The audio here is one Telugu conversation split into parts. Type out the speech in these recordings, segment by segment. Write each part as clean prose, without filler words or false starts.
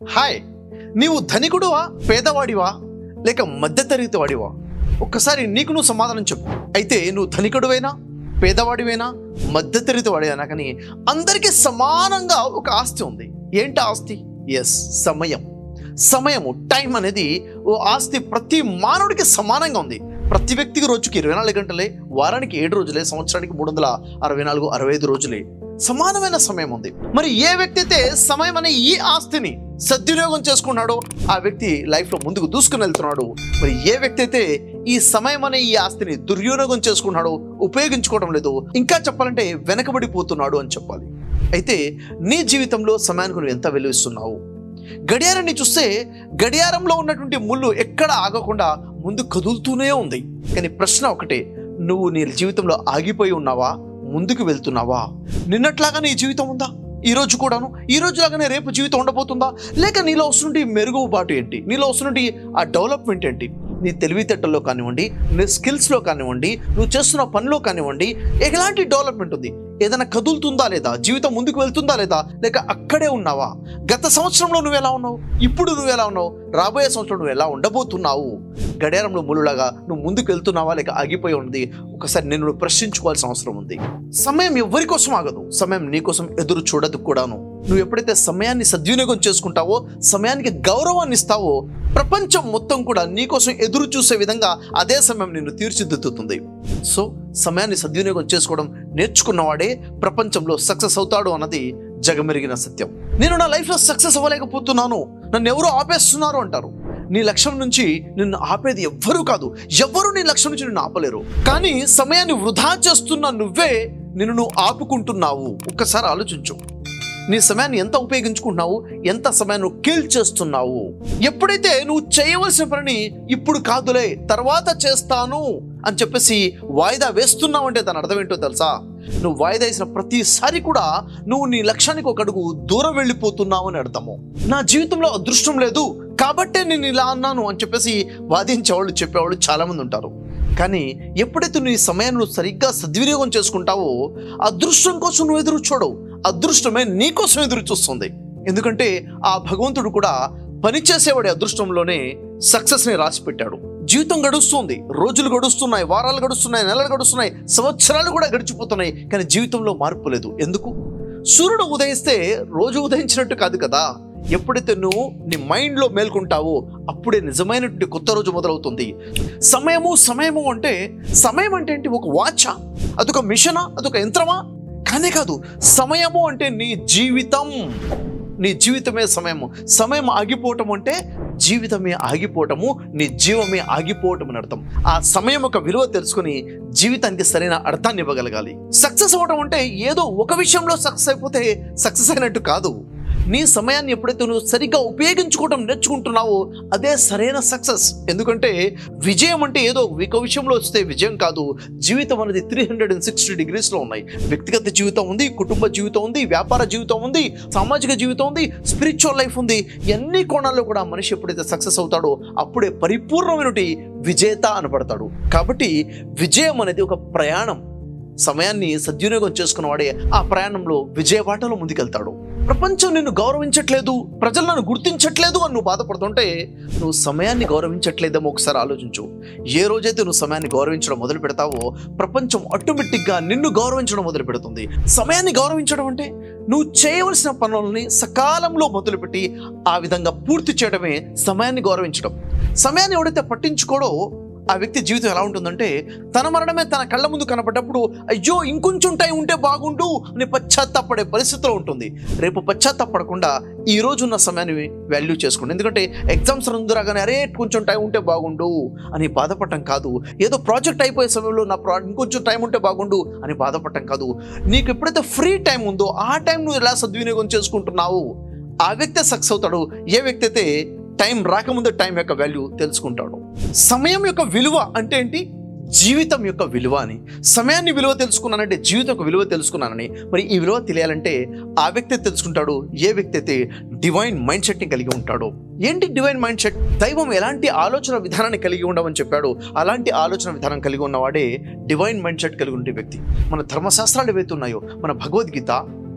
హాయ్, నీవు ధనికుడువా పేదవాడివా లేక మధ్యతరగతి వాడివా? ఒక్కసారి నీకు నువ్వు సమాధానం చెప్పు. అయితే నువ్వు ధనికుడువేనా పేదవాడివేనా మధ్యతరగతి వాడివేనా? కానీ అందరికీ సమానంగా ఒక ఆస్తి ఉంది. ఏంటి ఆస్తి? ఎస్, సమయము. టైం అనేది ఓ ఆస్తి. ప్రతి మానవుడికి సమానంగా ఉంది. ప్రతి వ్యక్తికి రోజుకి 24 గంటలే, వారానికి 7 రోజులే, సంవత్సరానికి 364 65 రోజులే. సమానమైన సమయం ఉంది. మరి ఏ వ్యక్తి అయితే సమయం అనే ఈ ఆస్తిని సద్వినియోగం చేసుకున్నాడో ఆ వ్యక్తి లైఫ్లో ముందుకు దూసుకుని వెళ్తున్నాడు. మరి ఏ వ్యక్తి అయితే ఈ సమయం అనే ఈ ఆస్తిని దుర్వినియోగం చేసుకున్నాడో, ఉపయోగించుకోవడం లేదు, ఇంకా చెప్పాలంటే వెనకబడిపోతున్నాడు అని చెప్పాలి. అయితే నీ జీవితంలో సమయానికి నువ్వు ఎంత విలువిస్తున్నావు? గడియారాన్ని చూస్తే గడియారంలో ఉన్నటువంటి ముళ్ళు ఎక్కడ ఆగకుండా ముందు కదులుతూనే ఉంది. కానీ ప్రశ్న ఒకటే, నువ్వు నీ జీవితంలో ఆగిపోయి ఉన్నావా? ముందుకు వెళ్తున్నావా? నిన్నట్లాగా నీ జీవితం ఉందా ఈ రోజు కూడాను? ఈ రోజు లాగానే రేపు జీవితం ఉండబోతుందా? లేక నీలో వస్తున్నటువంటి మెరుగుబాటు ఏంటి? నీలో వస్తున్నటువంటి ఆ డెవలప్మెంట్ ఏంటి? నీ తెలివితేటల్లో కానివ్వండి, నీ స్కిల్స్లో కానివ్వండి, నువ్వు చేస్తున్న పనిలో కానివ్వండి, ఎలాంటి డెవలప్మెంట్ ఉంది? ఏదైనా కదులుతుందా లేదా? జీవితం ముందుకు వెళ్తుందా లేదా? లేక అక్కడే ఉన్నావా? గత సంవత్సరంలో నువ్వు ఎలా ఉన్నావు? ఇప్పుడు నువ్వు ఎలా ఉన్నావు? రాబోయే సంవత్సరం నువ్వు ఎలా ఉండబోతున్నావు? గడియారంలో ముళ్ళులాగా నువ్వు ముందుకు వెళ్తున్నావా లేక ఆగిపోయి ఉంది? ఒకసారి నిన్ను ప్రశ్నించుకోవాల్సిన అవసరం ఉంది. సమయం ఎవరి కోసం ఆగదు. సమయం నీ కోసం ఎదురు చూడదు కూడాను. నువ్వు ఎప్పుడైతే సమయాన్ని సద్వినియోగం చేసుకుంటావో, సమయానికి గౌరవాన్ని ఇస్తావో, ప్రపంచం మొత్తం కూడా నీకోసం ఎదురు చూసే విధంగా అదే సమయం నిన్ను తీర్చిదిద్దుతుంది. సో సమయాన్ని సద్వినియోగం చేసుకోవడం నేర్చుకున్నవాడే ప్రపంచంలో సక్సెస్ అవుతాడు అన్నది జగమెరిగిన సత్యం. నేను నా లైఫ్లో సక్సెస్ అవ్వలేకపోతున్నాను, నన్ను ఎవరు ఆపేస్తున్నారు అంటారు. నీ లక్ష్యం నుంచి నిన్ను ఆపేది ఎవ్వరూ కాదు. ఎవ్వరూ నీ లక్ష్యం నుంచి నిన్ను ఆపలేరు. కానీ సమయాన్ని వృధా చేస్తున్న నువ్వే నిన్ను ఆపుకుంటున్నావు. ఒక్కసారి ఆలోచించు. నీ సమయాన్ని ఎంత ఉపయోగించుకుంటున్నావు? ఎంత సమయాన్ని కిల్ చేస్తున్నావు? ఎప్పుడైతే నువ్వు చేయవలసిన పనిని ఇప్పుడు కాదులే తర్వాత చేస్తాను అని చెప్పేసి వాయిదా వేస్తున్నావు అంటే దాని అర్థం ఏంటో తెలుసా? నువ్వు వాయిదా వేసిన ప్రతిసారి కూడా నువ్వు నీ లక్ష్యానికి ఒక అడుగు దూరం వెళ్ళిపోతున్నావు అని అర్థము. నా జీవితంలో అదృష్టం లేదు కాబట్టే నేను ఇలా అన్నాను అని చెప్పేసి వాదించేవాళ్ళు, చెప్పేవాళ్ళు చాలామంది ఉంటారు. కానీ ఎప్పుడైతే నీ సమయాన్ని నువ్వు సరిగ్గా సద్వినియోగం చేసుకుంటావో, అదృష్టం కోసం నువ్వు ఎదురు చూడవు, అదృష్టమే నీకోసం ఎదురు చూస్తుంది. ఎందుకంటే ఆ భగవంతుడు కూడా పనిచేసేవాడి అదృష్టంలోనే సక్సెస్ని రాసి పెట్టాడు. జీవితం గడుస్తుంది, రోజులు గడుస్తున్నాయి, వారాలు గడుస్తున్నాయి, నెలలు గడుస్తున్నాయి, సంవత్సరాలు కూడా గడిచిపోతున్నాయి. కానీ జీవితంలో మార్పు లేదు. ఎందుకు? సూర్యుడు ఉదయిస్తే రోజు ఉదయించినట్టు కాదు కదా. ఎప్పుడైతే నువ్వు నీ మైండ్లో మేల్కొంటావో అప్పుడే నిజమైనటువంటి కొత్త రోజు మొదలవుతుంది. సమయము అంటే సమయం అంటే ఏంటి? ఒక వాచా? అదొక మిషనా? అదొక యంత్రమా? కానే కాదు. సమయము అంటే నీ జీవితం. నీ జీవితమే సమయము. సమయం ఆగిపోవటం అంటే జీవితమే ఆగిపోవటము, నీ జీవమే ఆగిపోవటం అని అర్థం. ఆ సమయం యొక్క విలువ తెలుసుకుని జీవితానికి సరైన అర్థాన్ని ఇవ్వగలగాలి. సక్సెస్ అవ్వడం అంటే ఏదో ఒక విషయంలో సక్సెస్ అయిపోతే సక్సెస్ అయినట్టు కాదు. నీ సమయాన్ని ఎప్పుడైతే నువ్వు సరిగ్గా ఉపయోగించుకోవడం నేర్చుకుంటున్నావో అదే సరైన సక్సెస్. ఎందుకంటే విజయం అంటే ఏదో ఒక విషయంలో వస్తే విజయం కాదు. జీవితం అనేది 360 డిగ్రీస్లో ఉన్నాయి. వ్యక్తిగత జీవితం ఉంది, కుటుంబ జీవితం ఉంది, వ్యాపార జీవితం ఉంది, సామాజిక జీవితం ఉంది, స్పిరిచువల్ లైఫ్ ఉంది. ఎన్ని కోణాల్లో కూడా మనిషి ఎప్పుడైతే సక్సెస్ అవుతాడో అప్పుడే పరిపూర్ణమైనటి విజేత అనబడతాడు. కాబట్టి విజయం అనేది ఒక ప్రయాణం. సమయాన్ని సద్వినియోగం చేసుకున్నవాడే ఆ ప్రయాణంలో విజయబాటలో ముందుకెళ్తాడు. ప్రపంచం నిన్ను గౌరవించట్లేదు, ప్రజలు నన్ను గుర్తించట్లేదు అని నువ్వు బాధపడుతుంటే నువ్వు సమయాన్ని గౌరవించట్లేదేమో ఒకసారి ఆలోచించు. ఏ రోజైతే నువ్వు సమయాన్ని గౌరవించడం మొదలు పెడతావో ప్రపంచం ఆటోమేటిక్గా నిన్ను గౌరవించడం మొదలు పెడుతుంది. సమయాన్ని గౌరవించడం అంటే నువ్వు చేయవలసిన పనులని సకాలంలో మొదలుపెట్టి ఆ విధంగా పూర్తి చేయడమే సమయాన్ని గౌరవించడం. సమయాన్ని ఎవడైతే పట్టించుకోడో ఆ వ్యక్తి జీవితం ఎలా ఉంటుందంటే తన మరణమే తన కళ్ళ ముందు కనపడ్డప్పుడు అయ్యో ఇంకొంచెం టైం ఉంటే బాగుండు అని పశ్చాత్తాపడే పరిస్థితిలో ఉంటుంది. రేపు పశ్చాత్తాపడకుండా ఈ రోజు ఉన్న సమయాన్ని వాల్యూ చేసుకోండి. ఎందుకంటే ఎగ్జామ్స్ రాగానే అరే కొంచెం టైం ఉంటే బాగుండు అని బాధపడటం కాదు. ఏదో ప్రాజెక్ట్ అయిపోయే సమయంలో ఇంకొంచెం టైం ఉంటే బాగుండు అని బాధపడటం కాదు. నీకు ఎప్పుడైతే ఫ్రీ టైం ఉందో ఆ టైం నువ్వు ఎలా సద్వినియోగం చేసుకుంటున్నావు ఆ వ్యక్తే సక్సెస్ అవుతాడు. ఏ వ్యక్తి అయితే టైం రాకముందే టైం యొక్క వాల్యూ తెలుసుకుంటాడు. సమయం యొక్క విలువ అంటే ఏంటి? జీవితం యొక్క విలువ అని. సమయాన్ని విలువ తెలుసుకున్నానంటే జీవితం యొక్క విలువ తెలుసుకున్నానని. మరి ఈ విలువ తెలియాలంటే ఆ వ్యక్తి తెలుసుకుంటాడు ఏ వ్యక్తి అయితే డివైన్ మైండ్ సెట్ని కలిగి ఉంటాడో. ఏంటి డివైన్ మైండ్ సెట్? దైవం ఎలాంటి ఆలోచన విధానాన్ని కలిగి ఉండమని చెప్పాడు అలాంటి ఆలోచన విధానం కలిగి ఉన్నవాడే డివైన్ మైండ్ సెట్ కలిగి ఉండే వ్యక్తి. మన ధర్మశాస్త్రాలు ఏవైతే ఉన్నాయో, మన భగవద్గీత,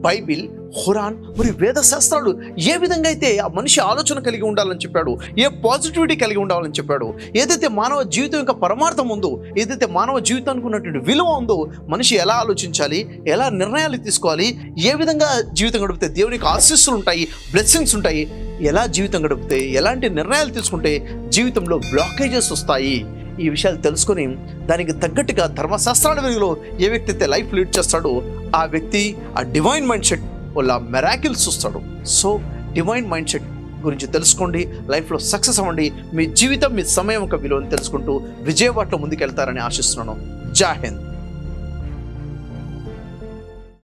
బైబిల్, ఖురాన్ మరియు వేద శాస్త్రాలు ఏ విధంగా అయితే ఆ మనిషి ఆలోచన కలిగి ఉండాలని చెప్పాడు, ఏ పాజిటివిటీ కలిగి ఉండాలని చెప్పాడు, ఏదైతే మానవ జీవితం యొక్క పరమార్థం ఉందో, ఏదైతే మానవ జీవితానికి ఉన్నటువంటి విలువ ఉందో, మనిషి ఎలా ఆలోచించాలి, ఎలా నిర్ణయాలు తీసుకోవాలి, ఏ విధంగా జీవితం గడిపితే దేవునికి ఆశీస్సులు ఉంటాయి, బ్లెస్సింగ్స్ ఉంటాయి, ఎలా జీవితం గడిపితే ఎలాంటి నిర్ణయాలు తీసుకుంటే జీవితంలో బ్లాకేజెస్ వస్తాయి, ఈ విషయాలు తెలుసుకొని దానికి తగ్గట్టుగా ధర్మశాస్త్రాల వెలుగులో ఏ వ్యక్తి అయితే లైఫ్ లీడ్ చేస్తాడో ఆ వ్యక్తి ఆ డివైన్ మైండ్ సెట్ వల్ల మెరాకిల్స్ చూస్తాడు. సో డివైన్ మైండ్ సెట్ గురించి తెలుసుకోండి, లైఫ్లో సక్సెస్ అవ్వండి, మీ జీవితం మీ సమయం ఒక విలువను తెలుసుకుంటూ విజయవాడలో ముందుకెళ్తారని ఆశిస్తున్నాను. జై హింద్.